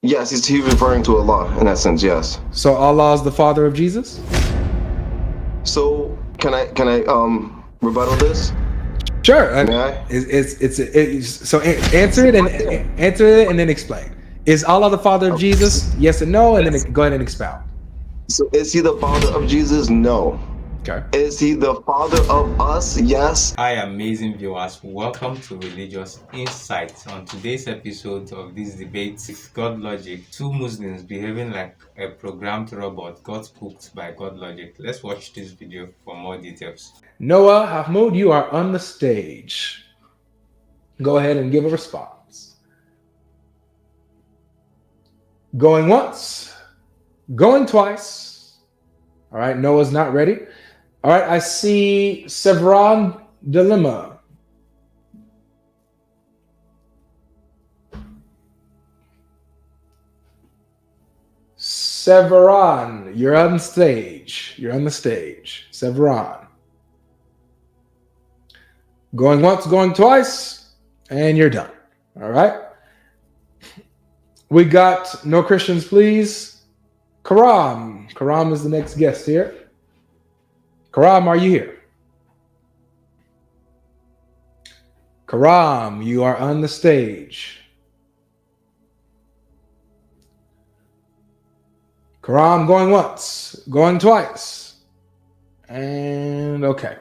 Yes, he's referring to Allah in that sense. Yes. So Allah is the father of Jesus? So can I rebuttal this? Sure. May I? Answer it and then explain. Is Allah the father of Jesus? Yes and no, and then go ahead and expound. So is he the father of Jesus? No. Okay. Is he the father of us? Yes. Hi, amazing viewers. Welcome to Religious Insights. On today's episode of this debate with GodLogic, two Muslims behaving like a programmed robot got spooked by GodLogic. Let's watch this video for more details. Noah Mahmoud, you are on the stage. Go ahead and give a response. Going once, going twice. All right, Noah's not ready. All right, I see Sevron Dilemma. Sevron, you're on stage. You're on the stage. Sevron. Going once, going twice, and you're done. All right. We got No Christians, please. Karam. Karam is the next guest here. Karam, are you here? Karam, you are on the stage. Karam, going once, going twice. And okay.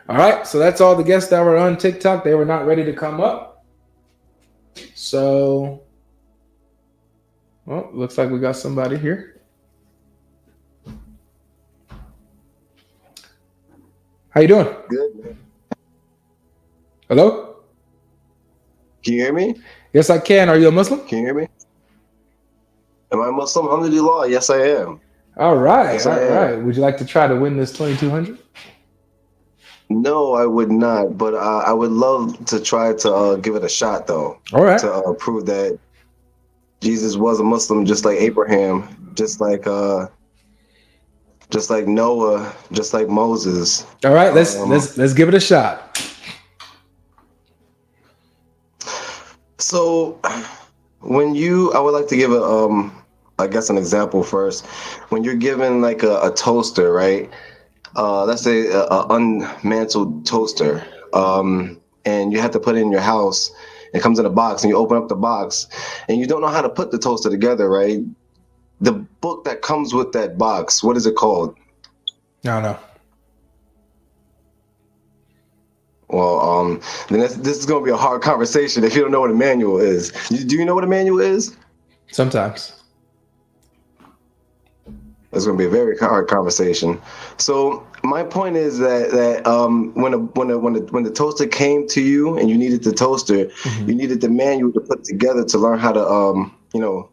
All right, so that's all the guests that were on TikTok. They were not ready to come up. So, well, looks like we got somebody here. How you doing? Good, man. Hello? Can you hear me? Yes, I can. Are you a Muslim? Can you hear me? Am I Muslim? Alhamdulillah. Yes, I am. All right. Yes, all right. Would you like to try to win this 2,200? No, I would not. But I would love to try to give it a shot, though. All right. To prove that Jesus was a Muslim, just like Abraham, just like Noah, just like Moses. All right. Let's give it a shot. So, I would like to give I guess an example first. When you're given like a toaster, right? Let's say a unmantled toaster, and you have to put it in your house. It comes in a box, and you open up the box, and you don't know how to put the toaster together, right? The book that comes with that box, what is it called? No, no. Well, then this is going to be a hard conversation if you don't know what a manual is. Do you know what a manual is? Sometimes. It's going to be a very hard conversation. So my point is that when the toaster came to you and you needed the toaster, you needed the manual to put it together to learn how to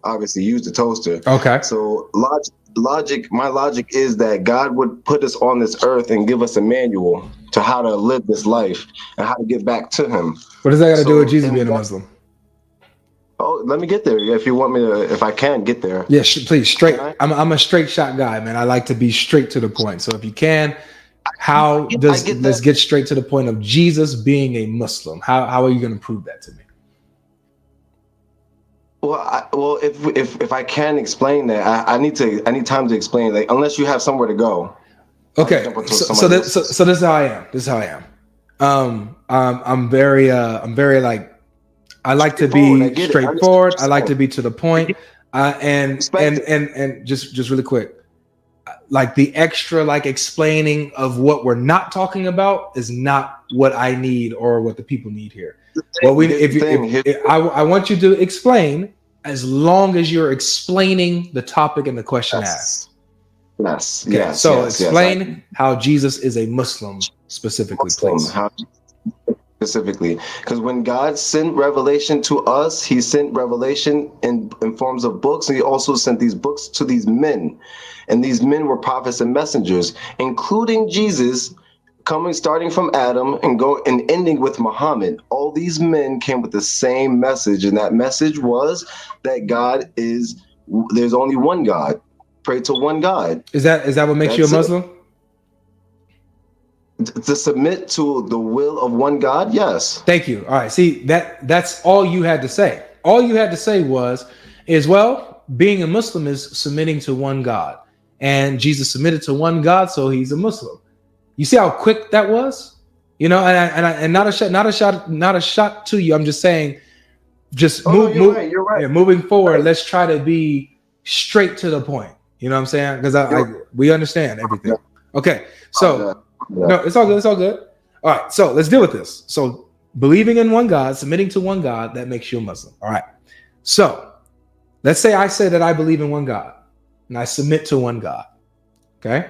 obviously use the toaster. Okay. So my logic is that God would put us on this earth and give us a manual to how to live this life and how to get back to Him. What does that got to do with Jesus being a Muslim? Oh, let me get there. If you want me to, if I can get there. Yeah, please, straight. I'm a straight shot guy, man. I like to be straight to the point. So if you can, let's get straight to the point of Jesus being a Muslim. How are you going to prove that to me? Well, if I can explain that, I need time to explain. Like, unless you have somewhere to go. Okay. So this is how I am. I'm very like. I like to be straightforward. I like to be to the point. And just really quick, like the extra like explaining of what we're not talking about is not what I need or what the people need here. Well, I want you to explain as long as you're explaining the topic and the question asked. Yes. Okay, yes. So yes, explain how Jesus is a Muslim specifically, please. Specifically, because when God sent revelation to us, He sent revelation in forms of books, and He also sent these books to these men, and these men were prophets and messengers, including Jesus, starting from Adam and ending with Muhammad. All these men came with the same message, and that message was that there's only one God. Pray to one God. Is that what makes you a Muslim? To submit to the will of one God, yes. Thank you. All right. See, that's all you had to say. All you had to say was, being a Muslim is submitting to one God, and Jesus submitted to one God, so he's a Muslim. You see how quick that was, and not a shot to you. I'm just saying, you're right. Yeah, moving forward, right. Let's try to be straight to the point. You know what I'm saying? Because we understand everything. Yeah. Okay, so no, it's all good. It's all good. All right, so let's deal with this. So believing in one God, submitting to one God, that makes you a Muslim. All right. So let's say I say that I believe in one God and I submit to one God. Okay.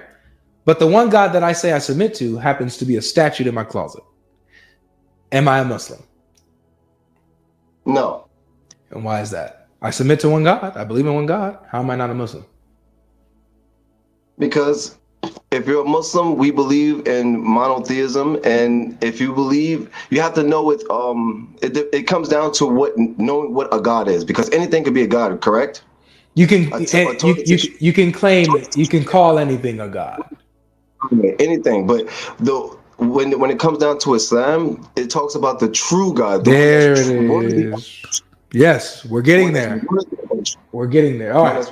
But the one God that I say I submit to happens to be a statue in my closet. Am I a Muslim? No. And why is that? I submit to one God. I believe in one God. How am I not a Muslim? Because if you're a Muslim, we believe in monotheism, and if you believe, you have to know it. It comes down to knowing what a God is, because anything could be a God, correct? You can you can claim, you can call anything a God. Anything, but when it comes down to Islam, it talks about the true God. There it is. Yes, we're getting there. We're getting there. All right.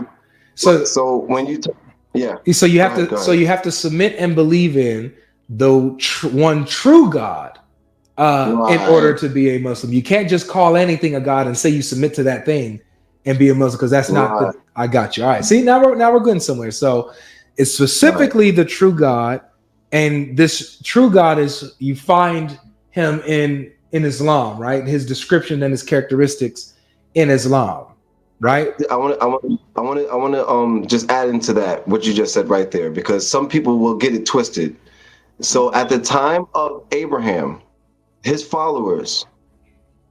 So when you so you have to submit and believe in the one true God in order to be a Muslim. You can't just call anything a God and say you submit to that thing and be a Muslim, because that's not I got you. All right. See, now we're going somewhere. So it's specifically the true God, and this true God is, you find him in Islam, right? His description and his characteristics in Islam, right? I want to just add into that what you just said right there, because some people will get it twisted. So at the time of Abraham, his followers,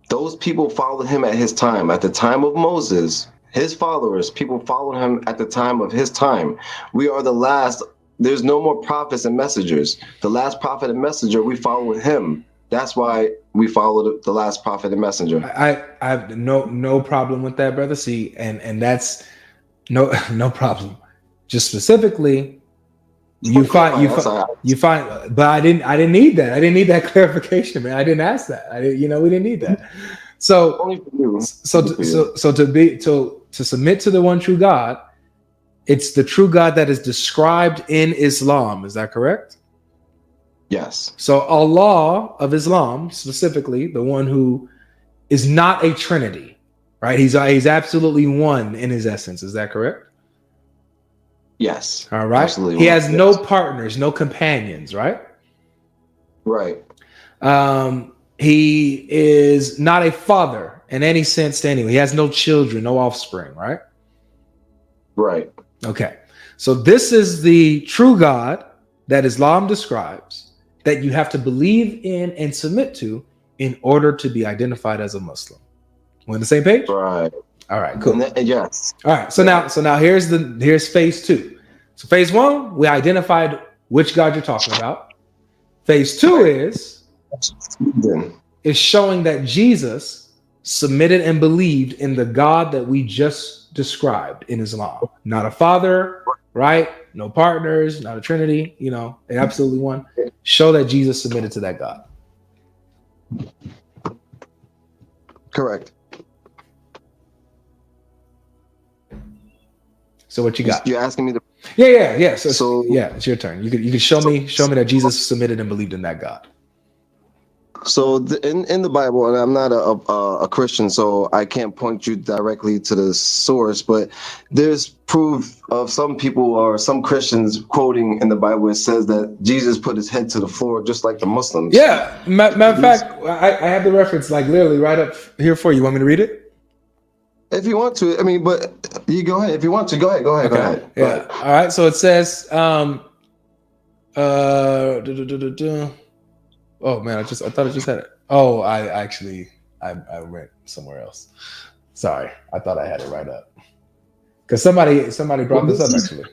those people followed him at his time. At the time of Moses, his followers, people followed him at the time of his time. We are the last. There's no more prophets and messengers. The last prophet and messenger, we follow him. That's why we follow the last prophet and messenger. I have no problem with that, brother. See, and that's no problem. Just specifically, you find, but I didn't need that. I didn't need that clarification, man. I didn't ask that. We didn't need that. So to submit to the one true God, it's the true God that is described in Islam. Is that correct? Yes. So Allah of Islam, specifically, the one who is not a trinity, right? He's absolutely one in his essence. Is that correct? Yes. All right. Absolutely. He has no partners, no companions, right? Right. He is not a father in any sense to anyone. He has no children, no offspring, right? Right. Okay. So this is the true God that Islam describes, that you have to believe in and submit to in order to be identified as a Muslim. We're on the same page? Right. All right, cool. Yes. All right. So now here's phase 2. So phase 1, we identified which God you're talking about. Phase 2 is showing that Jesus submitted and believed in the God that we just described in Islam. Not a father, right? No partners, not a trinity, absolutely one. Show that Jesus submitted to that God. Correct. So what you got? You're asking me to. Yeah. So yeah, it's your turn. You can show me that Jesus submitted and believed in that God. So in the Bible, and I'm not a Christian, so I can't point you directly to the source, but there's proof of some people or some Christians quoting in the Bible. It says that Jesus put his head to the floor just like the Muslims. Yeah, matter of fact, I have the reference like literally right up here for you. Want me to read it? If you want to, but you go ahead. If you want to, go ahead. Okay. Go ahead. Yeah. All right. So it says, oh man, I thought I just had it. Oh, I went somewhere else. Sorry, I thought I had it right up. Because somebody brought this up actually.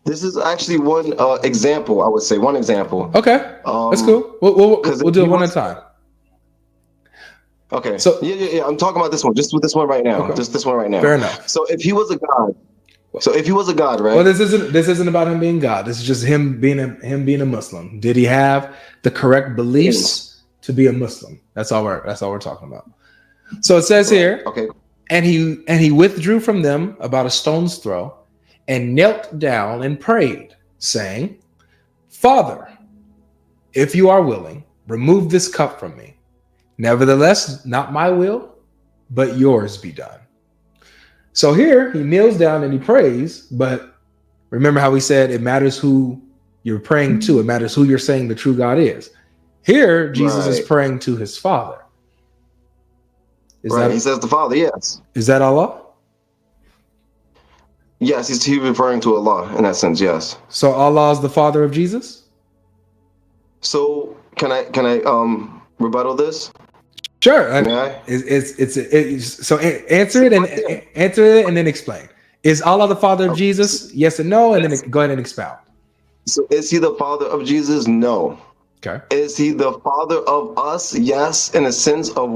This is actually one example. I would say one example. Okay, that's cool. We'll do it one at a time. Okay. So yeah. I'm talking about this one. Just with this one right now. Okay. Just this one right now. Fair enough. So if he was a god, right? Well, this isn't about him being God. This is just him being a Muslim. Did he have the correct beliefs to be a Muslim? That's all we're talking about. So it says here. Okay. And he withdrew from them about a stone's throw and knelt down and prayed, saying, Father, if you are willing, remove this cup from me. Nevertheless, not my will, but yours be done. So here he kneels down and he prays, but remember how we said it matters who you're praying to. It matters who you're saying the true God is. Here, Jesus is praying to his Father. He says the Father, yes. Is that Allah? Yes, he's referring to Allah in that sense, yes. So Allah is the Father of Jesus? So can I rebuttal this? Sure. So answer it and then explain. Is Allah the Father of Jesus? Yes and no, and then go ahead and expound. So is he the Father of Jesus? No. Okay. Is he the Father of us? Yes, in a sense of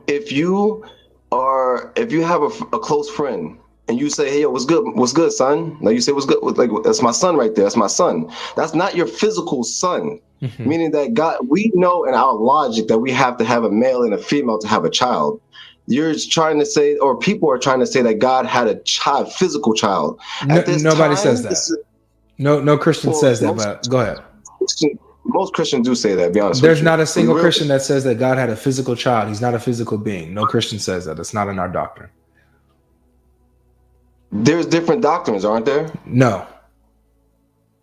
if you have a close friend and you say, hey, yo, what's good, son? Like you say, what's good? Like, that's my son right there. That's my son. That's not your physical son. Mm-hmm. Meaning that God, we know in our logic that we have to have a male and a female to have a child. You're trying to say, or people are trying to say that God had a child, physical child. Nobody says that. No Christian says that, but go ahead. Most Christians do say that, to be honest. There's not a single Christian that says that God had a physical child. He's not a physical being. No Christian says that. That's not in our doctrine. There's different doctrines, aren't there? No.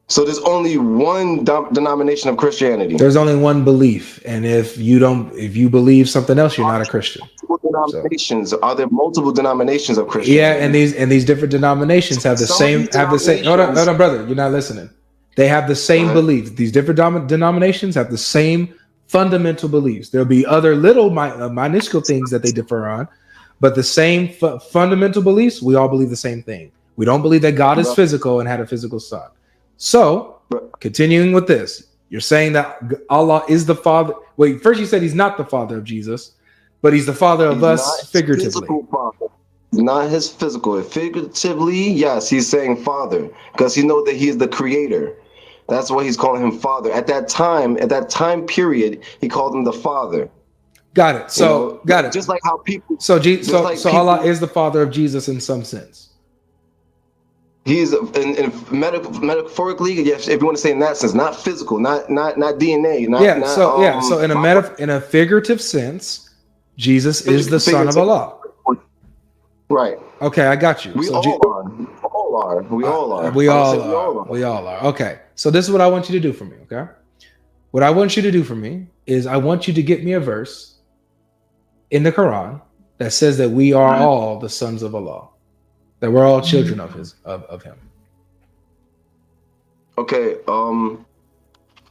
So there's only one denomination of Christianity. There's only one belief, and if you believe something else, you're not a Christian. Denominations. Are there multiple denominations of Christianity? Yeah, and these different denominations have the same. Hold on, brother. You're not listening. They have the same beliefs. These different denominations have the same fundamental beliefs. There'll be other little minuscule things that they differ on, but the same fundamental beliefs. We all believe the same thing. We don't believe that God is physical and had a physical son. So, continuing with this, you're saying that Allah is the Father. Wait, first you said he's not the Father of Jesus, but he's the Father of us figuratively. Not his physical. Figuratively, yes, he's saying Father because he knows that he is the Creator. That's why he's calling him Father. At that time period, he called him the Father. Got it. So, got it. Just like how people. So Allah is the Father of Jesus in some sense. He's metaphorically, yes, if you want to say in that sense, not physical, not DNA. So in a figurative sense, Jesus is the Son of Allah. Right. Okay, I got you. We all are. Okay. So this is what I want you to do for me, okay? What I want you to do for me is I want you to get me a verse in the Quran that says that we are all the sons of Allah. That we're all children of him. Okay.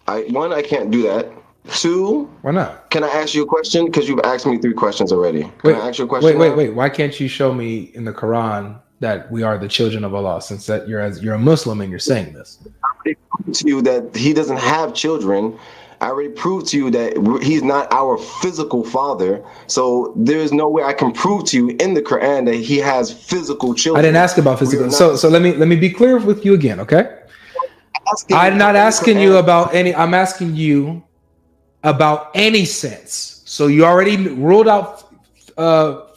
I can't do that. Two. Why not? Can I ask you a question? Because you've asked me 3 questions already. Can I ask you a question? Wait. Why can't you show me in the Quran that we are the children of Allah? Since that you're a Muslim and you're saying this. I already proved to you that he doesn't have children. I already proved to you that he's not our physical father. So there is no way I can prove to you in the Quran that he has physical children. I didn't ask about physical. So let me be clear with you again, okay? I'm not asking you about any. I'm asking you about any sense. So you already ruled out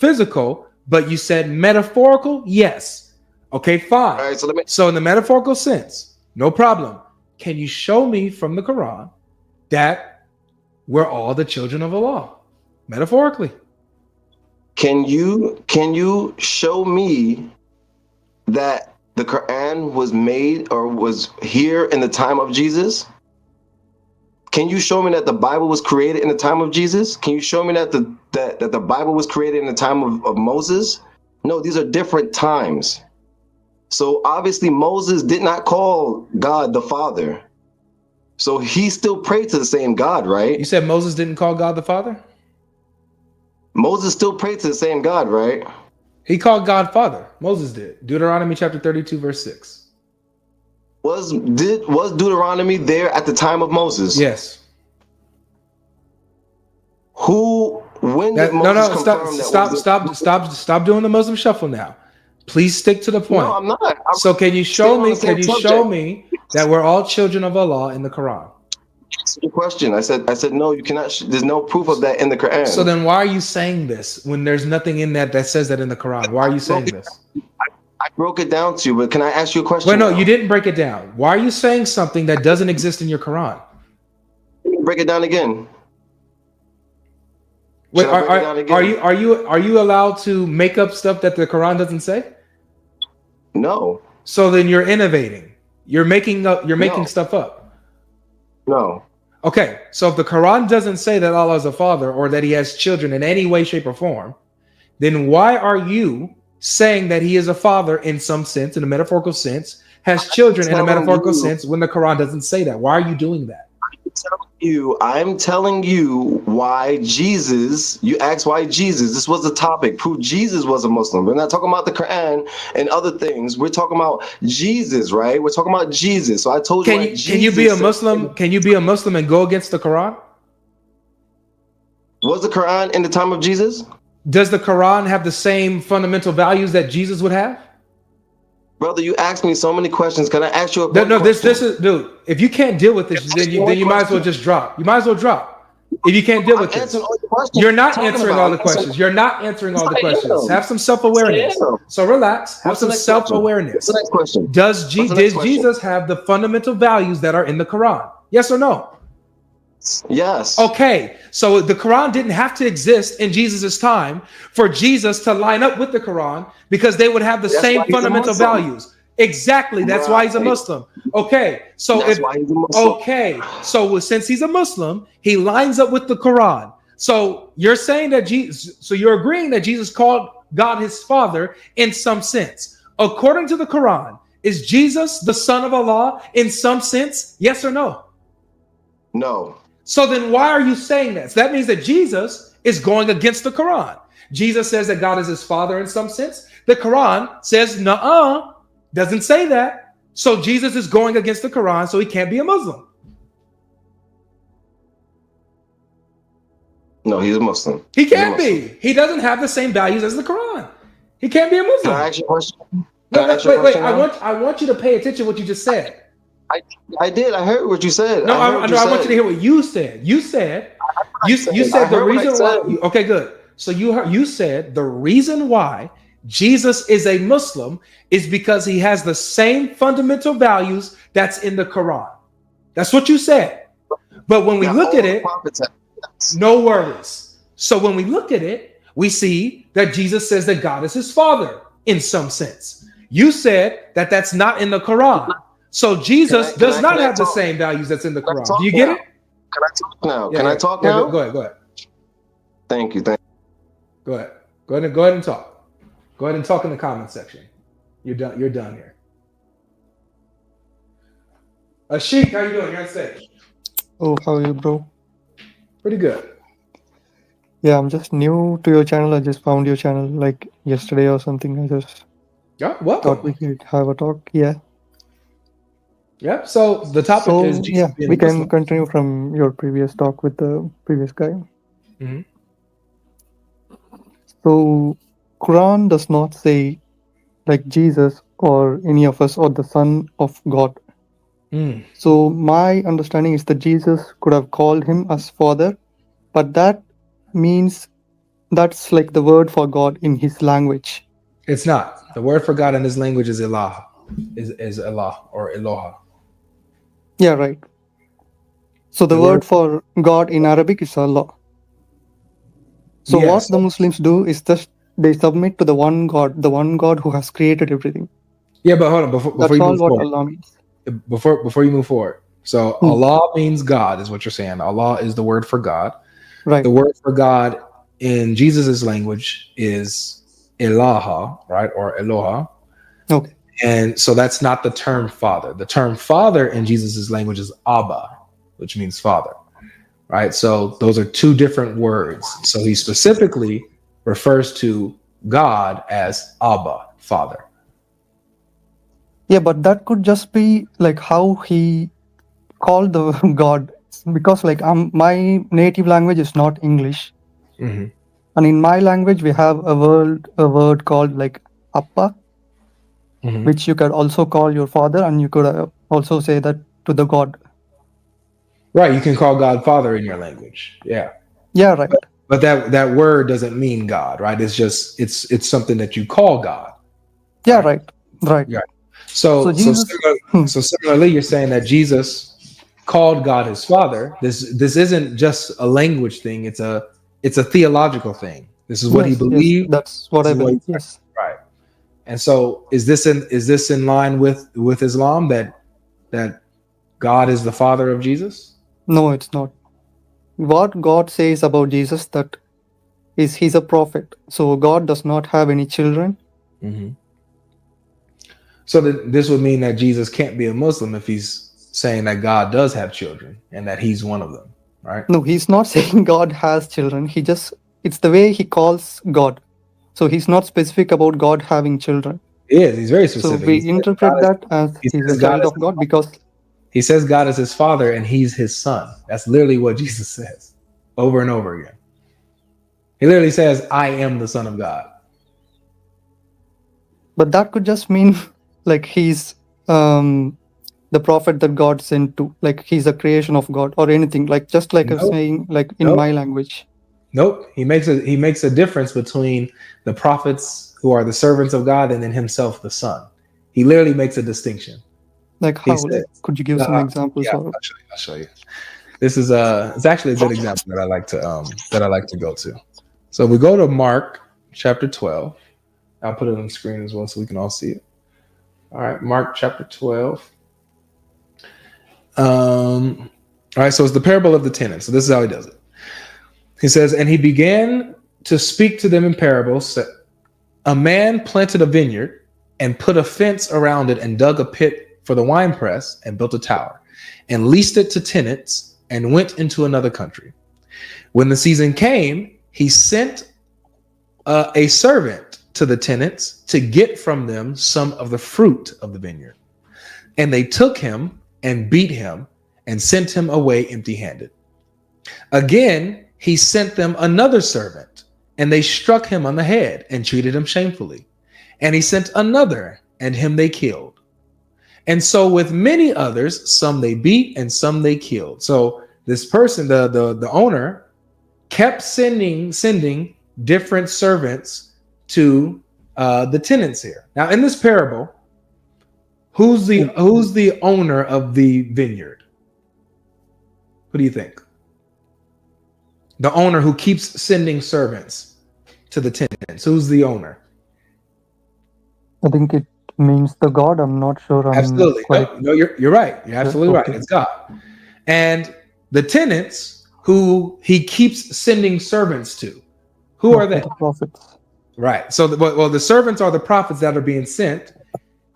physical, but you said metaphorical. Yes. Okay, fine. All right, so in the metaphorical sense, no problem. Can you show me from the Quran that we're all the children of Allah, metaphorically? Can you show me that the Quran was made or was here in the time of Jesus? Can you show me that the Bible was created in the time of Jesus? Can you show me that the Bible was created in the time of Moses? No, these are different times. So obviously Moses did not call God the Father. So he still prayed to the same God, right? You said Moses didn't call God the Father? Moses still prayed to the same God, right? He called God Father. Moses did. Deuteronomy chapter 32, verse 6. Was Deuteronomy there at the time of Moses? Yes. When did Moses confirm that? Stop doing the Muslim shuffle now. Please stick to the point. No, I'm not. So can you show me that we're all children of Allah in the Quran? answered your question. I said no. You cannot. There's no proof of that in the Quran. So then, why are you saying this when there's nothing in that says that in the Quran? Why are you saying this? I broke it down to you, but can I ask you a question? Wait, no, you didn't break it down. Why are you saying something that doesn't exist in your Quran? Break it down again. Wait, are you allowed to make up stuff that the Quran doesn't say? No. So then you're innovating. You're making stuff up. No. Okay, so if the Quran doesn't say that Allah is a father or that he has children in any way, shape, or form, then why are you saying that he is a father in some sense, in a metaphorical sense, has children in a metaphorical sense when the Quran doesn't say that? Why are you doing that? I'm telling you why Jesus, you asked why Jesus, this was the topic, prove Jesus was a Muslim. We're not talking about the Quran and other things. We're talking about Jesus, right? We're talking about Jesus. So I told you can you be a Muslim? Can you be a Muslim and go against the Quran? Was the Quran in the time of Jesus? Does the Quran have the same fundamental values that Jesus would have? Brother, you asked me so many questions. Can I ask you a question? No, this is, dude. If you can't deal with this, then you might as well just drop. You might as well drop. If you can't deal with this, you're not answering all the questions. You're not answering all the questions. Have some self-awareness. So relax. Have some self-awareness. Next question. Did Jesus have the fundamental values that are in the Quran? Yes or no? Yes. Okay, so the Quran didn't have to exist in Jesus's time for Jesus to line up with the Quran because they would have the same fundamental values. Exactly. That's why he's a Muslim. Okay, so since he's a Muslim, he lines up with the Quran. So you're saying that so you're agreeing that Jesus called God his father in some sense. According to the Quran, is Jesus the son of Allah in some sense? Yes or no? No. So then why are you saying that? So that means that Jesus is going against the Quran. Jesus says that God is his father in some sense. The Quran says, nuh-uh, doesn't say that. So Jesus is going against the Quran, so he can't be a Muslim. No, he's a Muslim. He can't be. He doesn't have the same values as the Quran. He can't be a Muslim. Can I ask you a question? Wait. I want you to pay attention to what you just said. I did. I heard what you said. No, I want you to hear what you said. You said the reason why. Okay, good. So you said the reason why Jesus is a Muslim is because he has the same fundamental values that's in the Quran. That's what you said. But when we look at it, no worries. So when we look at it, we see that Jesus says that God is his father in some sense. You said that that's not in the Quran. So Jesus does not have the same values that's in the Quran. Do you get it? Can I talk now? Can I talk now? Go ahead. Thank you. Go ahead. Go ahead and talk. Go ahead and talk in the comment section. You're done here. Ashik, how you doing? You're on stage. Oh, how are you, bro? Pretty good. Yeah, I'm just new to your channel. I just found your channel like yesterday or something. I just thought we could have a talk. Yeah. Yeah. So the topic is Jesus we can continue from your previous talk with the previous guy. Mm-hmm. So Quran does not say like Jesus or any of us or the Son of God. So my understanding is that Jesus could have called him as father, but that means that's like the word for God in his language. It's not. The word for God in his language is Allah. Is Allah or Eloha. Yeah, right. So the word for God in Arabic is Allah. So what the Muslims do is just they submit to the one God who has created everything. Yeah, but hold on. Before you move forward, Allah means. Before you move forward. So Allah means God is what you're saying. Allah is the word for God. Right. The word for God in Jesus's language is Ilaha, right? Or Eloha. Okay. And so that's not the term father. The term father in Jesus's language is Abba, which means father, right? So those are two different words. So he specifically refers to God as Abba, father. Yeah, but that could just be like how he called the God, because like my native language is not English. Mm-hmm. And in my language, we have a word called like Appa, which you could also call your father, and you could also say that to the God. Right. You can call God Father in your language. Yeah. Yeah, right. But that word doesn't mean God, right? It's just it's something that you call God. Yeah, right. Right. Yeah. So Jesus, similarly, you're saying that Jesus called God his Father. This isn't just a language thing. It's a theological thing. This is what he yes, believed. that's what This I is what believe. Yes. right. And so is this in line with Islam that God is the Father of Jesus? No, it's not. What God says about Jesus that is he's a prophet. So God does not have any children. Mm-hmm. So this would mean that Jesus can't be a Muslim if he's saying that God does have children and that he's one of them, right? No, he's not saying God has children. It's the way he calls God. So he's not specific about God having children. He's very So specific. we interpret that as he's a child of God because he says God is his father and he's his son. That's literally what Jesus says over and over again. He literally says, I am the Son of God. But that could just mean like he's the prophet that God sent to, like he's a creation of God or anything, like just like I'm saying, like in my language. Nope. He makes a difference between the prophets who are the servants of God and then himself, the Son. He literally makes a distinction. Like how? Says, could you give some examples? Yeah, I'll show you. This is it's actually a good example that I like to go to. So we go to Mark chapter 12. I'll put it on the screen as well so we can all see it. All right, Mark chapter 12. All right, so it's the parable of the tenant. So this is how he does it. He says, and he began to speak to them in parables. A man planted a vineyard and put a fence around it and dug a pit for the winepress and built a tower and leased it to tenants and went into another country. When the season came, he sent a servant to the tenants to get from them some of the fruit of the vineyard. And they took him and beat him and sent him away empty-handed. Again, he sent them another servant, and they struck him on the head and treated him shamefully. And he sent another, and him they killed. And so with many others, some they beat and some they killed. So this person, the owner, kept sending different servants to the tenants here. Now, in this parable, who's the owner of the vineyard? Who do you think? The owner who keeps sending servants to the tenants. Who's the owner? I think it means the God. I'm not sure. Absolutely. No, you're right. You're absolutely right. It's God. And the tenants who he keeps sending servants to, who are they? The prophets. Right. So, the servants are the prophets that are being sent.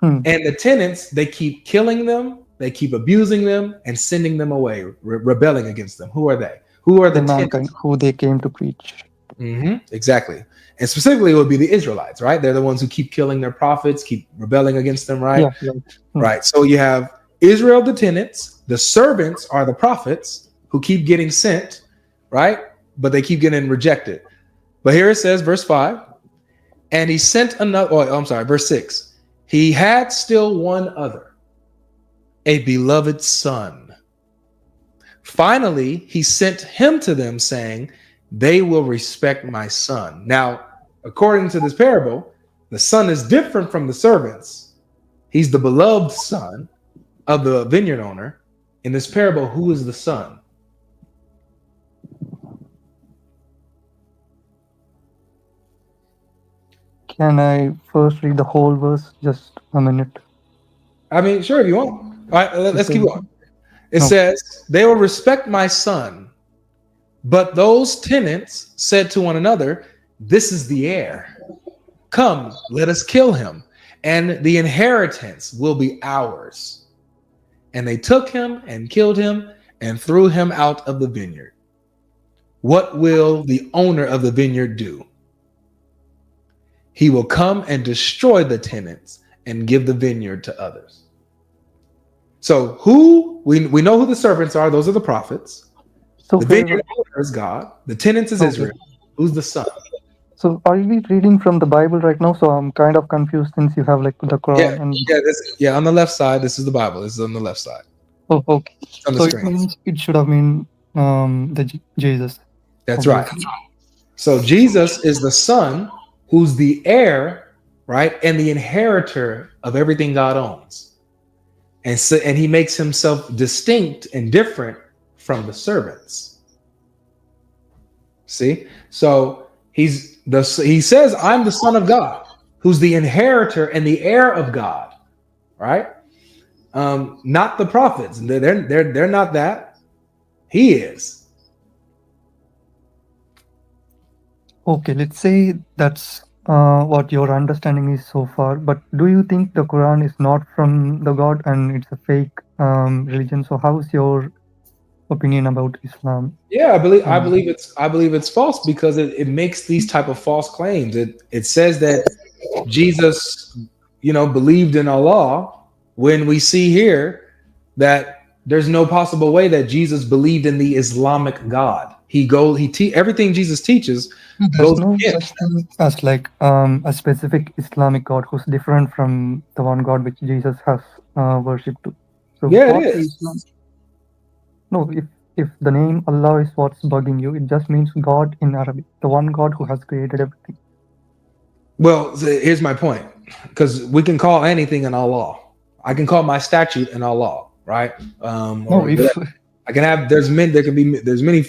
And the tenants, they keep killing them, they keep abusing them, and sending them away, rebelling against them. Who are they? Who are the mankind who they came to preach? Exactly. And specifically, it would be the Israelites, right? They're the ones who keep killing their prophets, keep rebelling against them, right? Yeah, right. So you have Israel, the tenants, the servants are the prophets who keep getting sent, right? But they keep getting rejected. But here it says, verse 5, and he sent another, verse 6. He had still one other, a beloved son. Finally, he sent him to them, saying, they will respect my son. Now, according to this parable, the son is different from the servants. He's the beloved son of the vineyard owner. In this parable, who is the son? Can I first read the whole verse? Just a minute. I mean, sure, if you want. All right, let's keep going. It says, they will respect my son. But those tenants said to one another, this is the heir. Come, let us kill him, and the inheritance will be ours. And they took him and killed him and threw him out of the vineyard. What will the owner of the vineyard do? He will come and destroy the tenants and give the vineyard to others. So we know who the servants are. Those are the prophets. So the vineyard owner is God. The tenants is Israel. Who's the son? So are we reading from the Bible right now? So I'm kind of confused since you have like the Quran. On the left side. This is the Bible. This is on the left side. Oh, okay. on the So it screen. means it should have been Jesus. That's right. So Jesus is the Son who's the heir, right, and the inheritor of everything God owns. And he makes himself distinct and different from the servants. See? So he says, I'm the Son of God, who's the inheritor and the heir of God, right? Not the prophets. They're not that. He is. Okay, let's say that's what your understanding is so far. But do you think the Quran is not from the God and it's a fake religion? So how's your opinion about Islam? Yeah, I believe it's false because it makes these type of false claims. It says that Jesus, believed in Allah, when we see here that there's no possible way that Jesus believed in the Islamic God. Everything Jesus teaches There's goes no in. such thing as like a specific Islamic God who's different from the one God which Jesus has worshipped to. So Yeah, what it is is. no, if the name Allah is what's bugging you, it just means God in Arabic, the one God who has created everything. Well, here's my point, because we can call anything an Allah. I can call my statute an Allah, right? No, if I can have. There's many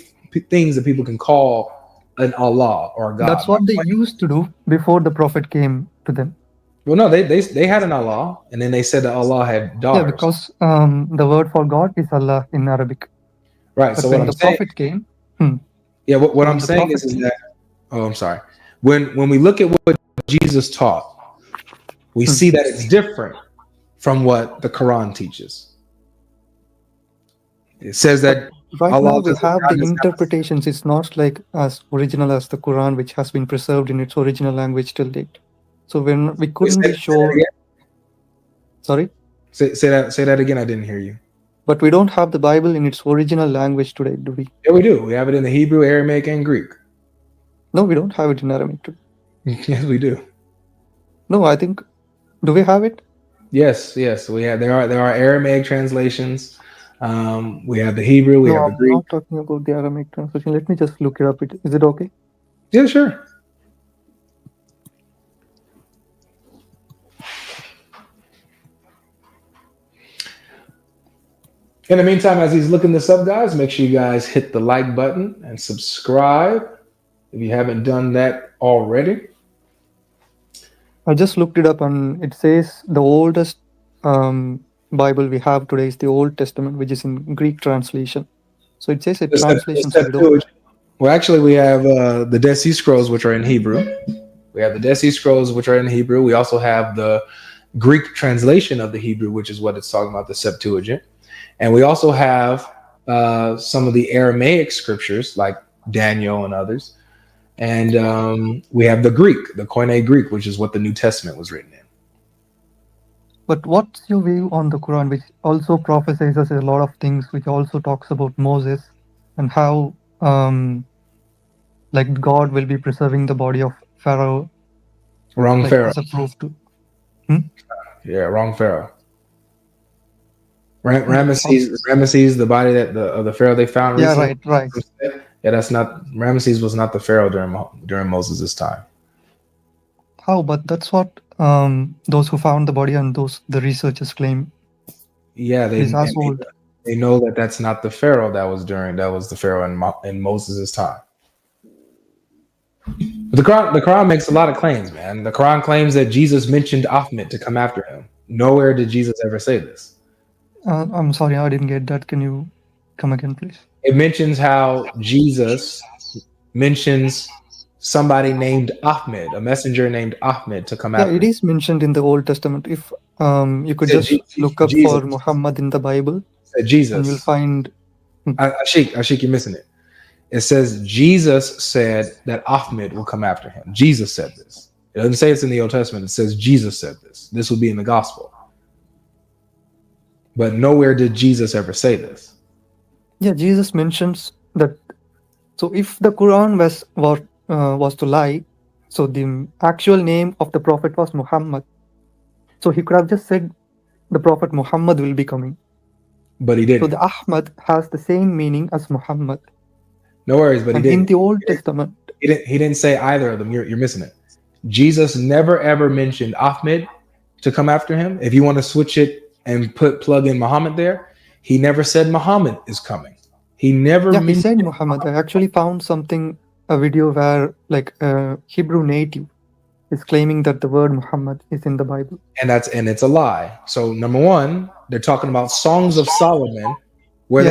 things that people can call an Allah or a God. that's what they used to do before the Prophet came to them. Well, no, they had an Allah, and then they said that Allah had daughters. Yeah, because the word for God is Allah in Arabic. Right. But so when what the I'm saying, Prophet came, yeah, what so I'm saying is that. Oh, I'm sorry. When we look at what Jesus taught, we see that it's different from what the Quran teaches. It says that right Allah now we have the interpretations. It's not like as original as the Quran, which has been preserved in its original language till date. So when we couldn't be sure. Sorry. Say that again. I didn't hear you. But we don't have the Bible in its original language today, do we? Yeah, we do. We have it in the Hebrew, Aramaic, and Greek. No, we don't have it in Aramaic today. Yes, we do. No, I think. Do we have it? Yes, we have. There are Aramaic translations. We have the Hebrew. We have the Greek. I'm not talking about the Aramaic translation. Let me just look it up. Is it okay? Yeah, sure. In the meantime, as he's looking this up, guys, make sure you guys hit the like button and subscribe if you haven't done that already. I just looked it up and it says the oldest Bible we have today is the Old Testament, which is in Greek translation. So it says a translation. Well, actually, we have the Dead Sea Scrolls, which are in Hebrew. We have the Dead Sea Scrolls, which are in Hebrew. We also have the Greek translation of the Hebrew, which is what it's talking about, the Septuagint. And we also have some of the Aramaic scriptures, like Daniel and others. And we have the Greek, the Koine Greek, which is what the New Testament was written in. But what's your view on the Quran, which also prophesies a lot of things, which also talks about Moses and how like God will be preserving the body of Pharaoh? Wrong Pharaoh. As a proof to. Yeah, wrong Pharaoh. Ramesses, the body of the Pharaoh they found recently. Yeah, right. Yeah, that's not Ramesses was not the Pharaoh during Moses' time. How? But that's what those who found the body and the researchers claim. Yeah, they know that that's not the Pharaoh that was the Pharaoh in Moses' time. But the Quran makes a lot of claims, man. The Quran claims that Jesus mentioned Ahmed to come after him. Nowhere did Jesus ever say this. I'm sorry, I didn't get that. Can you come again, please? It mentions how Jesus mentions somebody named Ahmed, a messenger named Ahmed, to come after him. Yeah, it is mentioned in the Old Testament. If you could just look up Jesus. For Muhammad in the Bible, Jesus, and you'll find. Ashik, you're missing it. It says Jesus said that Ahmed will come after him. Jesus said this. It doesn't say it's in the Old Testament. It says Jesus said this. This will be in the gospel. But nowhere did Jesus ever say this. Yeah, Jesus mentions that. So if the Quran was to lie, so the actual name of the prophet was Muhammad. So he could have just said the prophet Muhammad will be coming. But he didn't. So the Ahmad has the same meaning as Muhammad. No worries, but and he didn't. In the Old Testament, he didn't say either of them. You're missing it. Jesus never ever mentioned Ahmed to come after him. If you want to switch it and plug in Muhammad there, he never said Muhammad is coming. He never. He said Muhammad. I actually found a video where like a Hebrew native is claiming that the word Muhammad is in the Bible, and it's a lie. So number one, they're talking about Songs of Solomon, where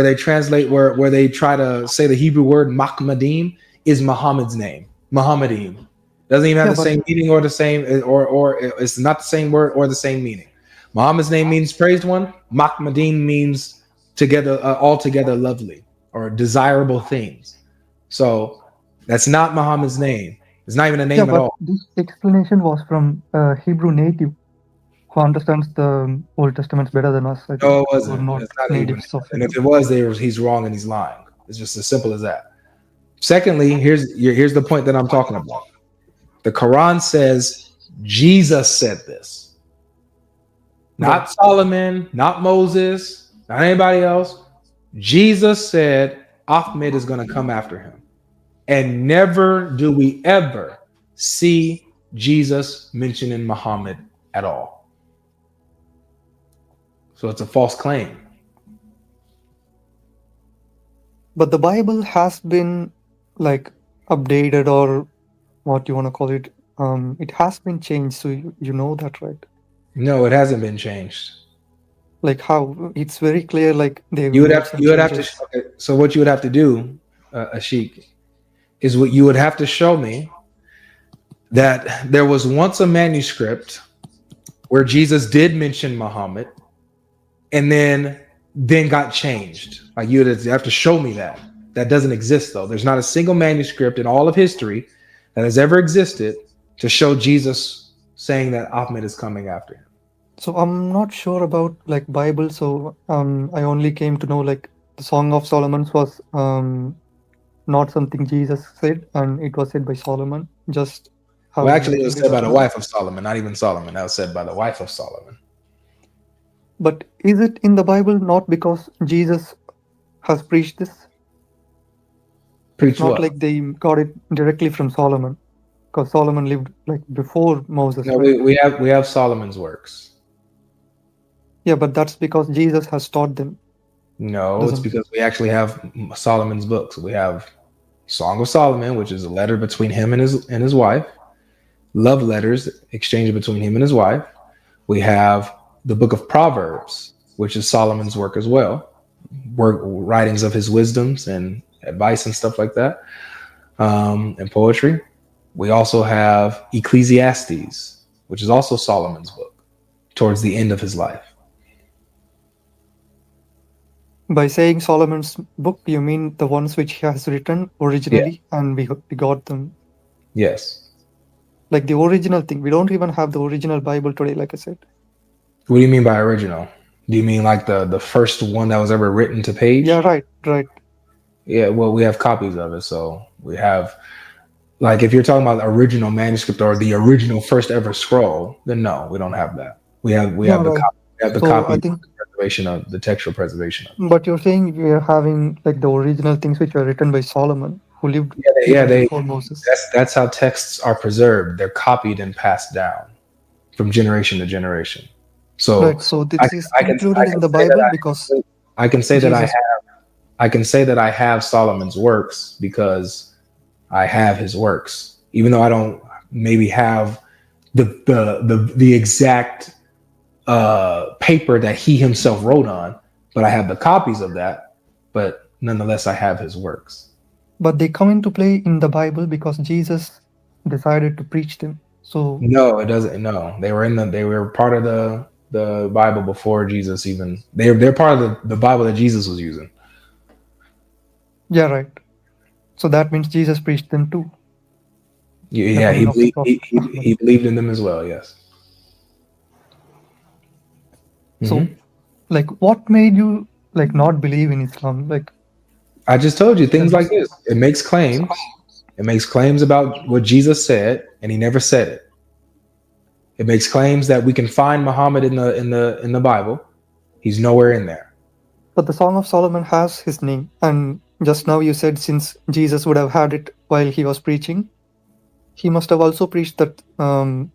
they translate where they try to say the Hebrew word Mahmadim is Muhammad's name. Muhammadim doesn't even have the same meaning or the same or it's not the same word or the same meaning. Muhammad's name means praised one. Mahmadim means together, altogether lovely or desirable things. So that's not Muhammad's name. It's not even a name at all. This explanation was from a Hebrew native who understands the Old Testament better than us. No, it wasn't. It's not natives of and if it was, he's wrong and he's lying. It's just as simple as that. Secondly, here's the point that I'm talking about. The Quran says Jesus said this. Not Solomon, not Moses, not anybody else. Jesus said Ahmed is going to come after him. And never do we ever see Jesus mentioning Muhammad at all. So it's a false claim. But the Bible has been like updated, or what you want to call it. It has been changed. So you know that, right? No, it hasn't been changed. Like how? It's very clear. Like you would have to. Okay, so what you would have to do, Ashik, is what you would have to show me that there was once a manuscript where Jesus did mention Muhammad and then got changed. Like you would have to show me that. That doesn't exist though. There's not a single manuscript in all of history that has ever existed to show Jesus saying that Ahmed is coming after him. So I'm not sure about like Bible. So I only came to know like the Song of Solomon was not something Jesus said, and it was said by Solomon. Just well, actually, it was said by the wife of Solomon, not even Solomon. That was said by the wife of Solomon. But is it in the Bible not because Jesus has preached this? Preach not what? Like they got it directly from Solomon, because Solomon lived like before Moses. No, right? we have Solomon's works. Yeah, but that's because Jesus has taught them. No, it's because we actually have Solomon's books. We have Song of Solomon, which is a letter between him and his wife. Love letters exchanged between him and his wife. We have the book of Proverbs, which is Solomon's work as well. Writings of his wisdoms and advice and stuff like that. And poetry. We also have Ecclesiastes, which is also Solomon's book towards the end of his life. By saying Solomon's book, you mean the ones which he has written originally, and we got them? Yes. Like the original thing. We don't even have the original Bible today, like I said. What do you mean by original? Do you mean like the first one that was ever written to page? Yeah, right. Yeah, well, we have copies of it. So we have, like, if you're talking about the original manuscript or the original first ever scroll, then no, we don't have that. We have the copy. I think of the textual preservation of it. But you're saying we are having like the original things which were written by Solomon, who lived before Moses. That's how texts are preserved. They're copied and passed down from generation to generation. So, right, so this is included in the Bible because I can say that I have Solomon's works because I have his works, even though I don't maybe have the exact paper that he himself wrote on, but I have the copies of that. But nonetheless, I have his works. But they come into play in the Bible because Jesus decided to preach them. So no, it doesn't. No, they were part of the Bible before Jesus even. They're part of the Bible that Jesus was using. Yeah, right. So that means Jesus preached them too. Yeah, he believed in them as well. Yes. So, like, what made you like not believe in Islam? Like, I just told you things like this. It makes claims. It makes claims about what Jesus said, and he never said it. It makes claims that we can find Muhammad in the Bible. He's nowhere in there. But the Song of Solomon has his name. And just now you said since Jesus would have had it while he was preaching, he must have also preached that the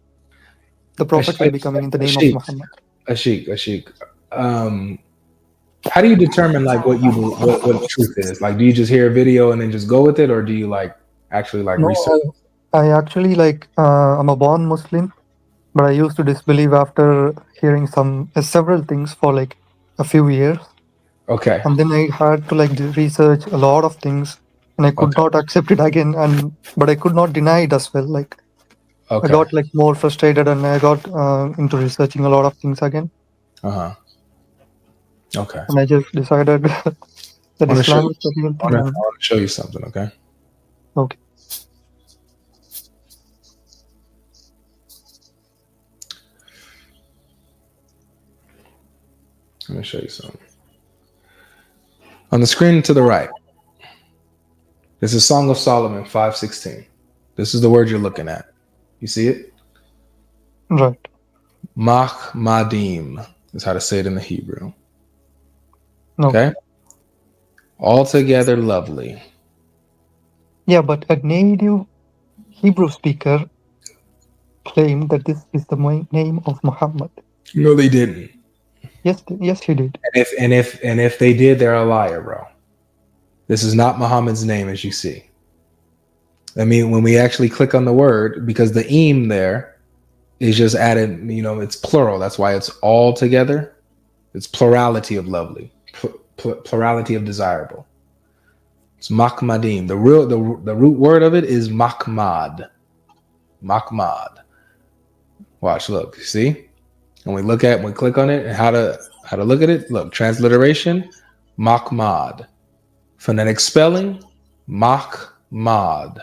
prophet will be coming in the name of Muhammad. Ashik. How do you determine like what truth is? Like, do you just hear a video and then just go with it, or do you like actually like research? I actually like I'm a born Muslim, but I used to disbelieve after hearing several things for like a few years. Okay. And then I had to like research a lot of things, and I could not accept it again. But I could not deny it as well. Like I got like more frustrated, and I got into researching a lot of things again. Okay. And I just decided that Islam is the real thing. I want to show you something. Okay. Okay. Let me show you something. On the screen to the right, this is Song of Solomon 5:16. This is the word you're looking at. You see it? Right. Mahmadim is how to say it in the Hebrew. No. Okay? Altogether lovely. Yeah, but a native Hebrew speaker claimed that this is the name of Muhammad. No, they didn't. Yes, he did. And if they did, they're a liar, bro. This is not Muhammad's name, as you see. I mean, when we actually click on the word, because the eem there is just added, it's plural. That's why it's all together. It's plurality of lovely, plurality of desirable. It's makmadim. The root word of it is makmad. Makmad. Watch, look, see? And we click on it, and how to look at it. Look, transliteration, makmad. Phonetic spelling, makmad.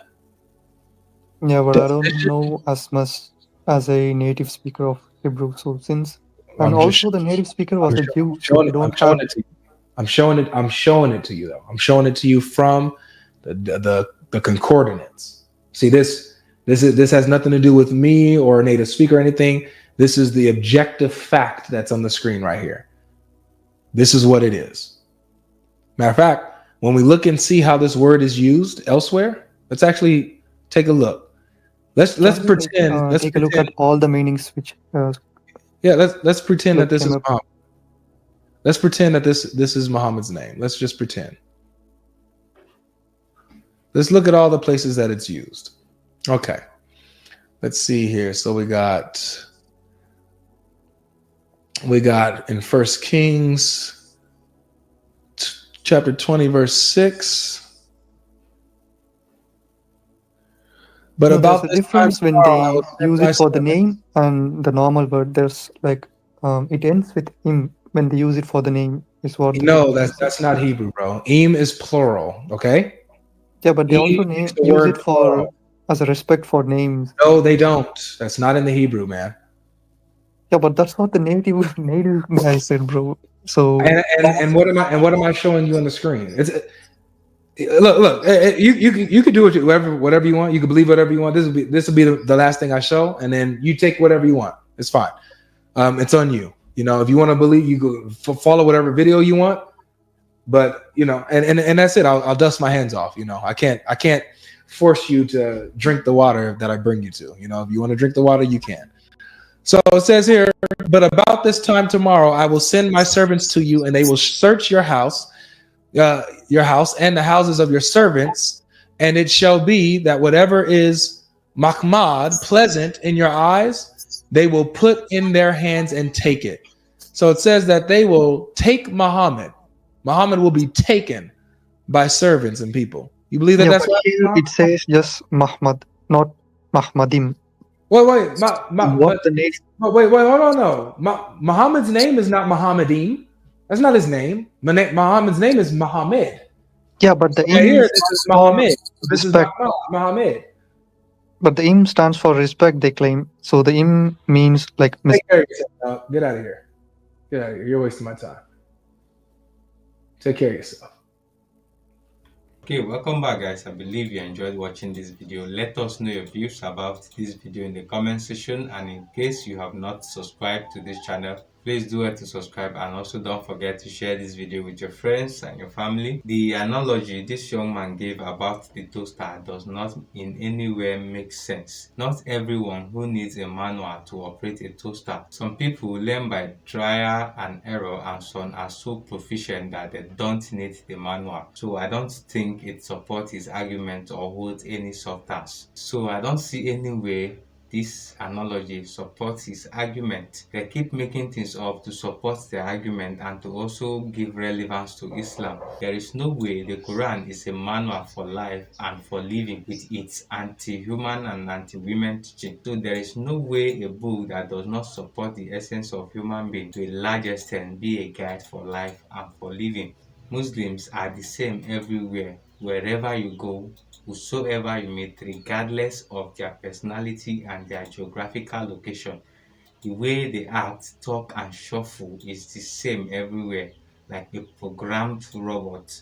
Yeah, but I don't know as much as a native speaker of Hebrew. So the native speaker was a Jew. I'm showing it to you though. I'm showing it to you from the concordance. See, this has nothing to do with me or a native speaker or anything. This is the objective fact that's on the screen right here. This is what it is. Matter of fact, when we look and see how this word is used elsewhere, let's actually take a look. Let's pretend. Let's take a look at all the meanings which. Let's pretend that this is Muhammad. Let's pretend that this is Muhammad's name. Let's just pretend. Let's look at all the places that it's used. Okay. Let's see here. So we got in 1 Kings chapter 20 verse 6. But about the difference when they use it for the name and the normal word. There's like it ends with im when they use it for the name is what. No, that's not Hebrew, bro. Im is plural, okay? Yeah, but they also use it for as a respect for names. No, they don't. That's not in the Hebrew, man. Yeah, but that's what the native guy said, bro. So and what am I showing you on the screen? It's look. You can do whatever you want. You can believe whatever you want. This will be the last thing I show, and then you take whatever you want. It's fine. It's on you. If you want to believe, you go follow whatever video you want. But and that's it. I'll dust my hands off. I can't force you to drink the water that I bring you to. If you want to drink the water, you can. So it says here, but about this time tomorrow, I will send my servants to you, and they will search your house and the houses of your servants. And it shall be that whatever is mahmad, pleasant in your eyes, they will put in their hands and take it. So it says that they will take Muhammad. Muhammad will be taken by servants and people. You believe that? That's what it says. Just Muhammad, not Mahmadim. Wait, hold on, no. Muhammad's name is not Muhammadim. That's not his name. Muhammad's name is Muhammad. Yeah, but the this is Muhammad. This is not Muhammad. But the im stands for respect, they claim. So the im means like. Take care of yourself. Get out of here. Get out of here. You're wasting my time. Take care of yourself. Okay, welcome back, guys. I believe you enjoyed watching this video. Let us know your views about this video in the comment section, and in case you have not subscribed to this channel, Please do it to subscribe, and also don't forget to share this video with your friends and your family. The analogy this young man gave about the toaster does not in any way make sense. Not everyone who needs a manual to operate a toaster. Some people learn by trial and error, and some are so proficient that they don't need the manual. So I don't think it supports his argument or holds any substance. So I don't see any way this analogy supports his argument. They keep making things up to support their argument and to also give relevance to Islam. There is no way the Quran is a manual for life and for living with its anti-human and anti-women teaching. So there is no way a book that does not support the essence of human being to a large extent be a guide for life and for living. Muslims are the same everywhere, wherever you go, whosoever you meet, regardless of their personality and their geographical location. The way they act, talk, and shuffle is the same everywhere, like a programmed robot.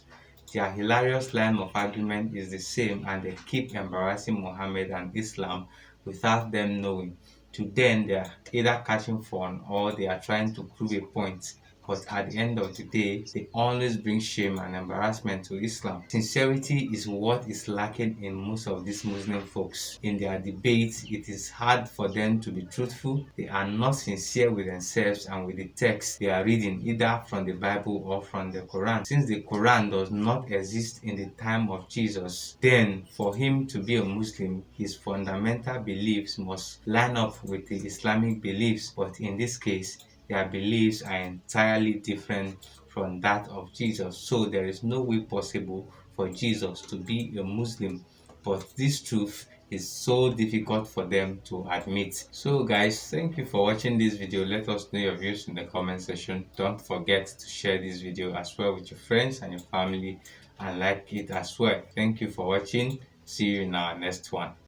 Their hilarious line of argument is the same, and they keep embarrassing Muhammad and Islam without them knowing. To them, they are either catching fun or they are trying to prove a point. But at the end of the day, they always bring shame and embarrassment to Islam. Sincerity is what is lacking in most of these Muslim folks. In their debates, it is hard for them to be truthful. They are not sincere with themselves and with the text they are reading, either from the Bible or from the Quran. Since the Quran does not exist in the time of Jesus, then for him to be a Muslim, his fundamental beliefs must line up with the Islamic beliefs. But in this case, their beliefs are entirely different from that of Jesus. So there is no way possible for Jesus to be a Muslim. But this truth is so difficult for them to admit. So guys, thank you for watching this video. Let us know your views in the comment section. Don't forget to share this video as well with your friends and your family, and like it as well. Thank you for watching. See you in our next one.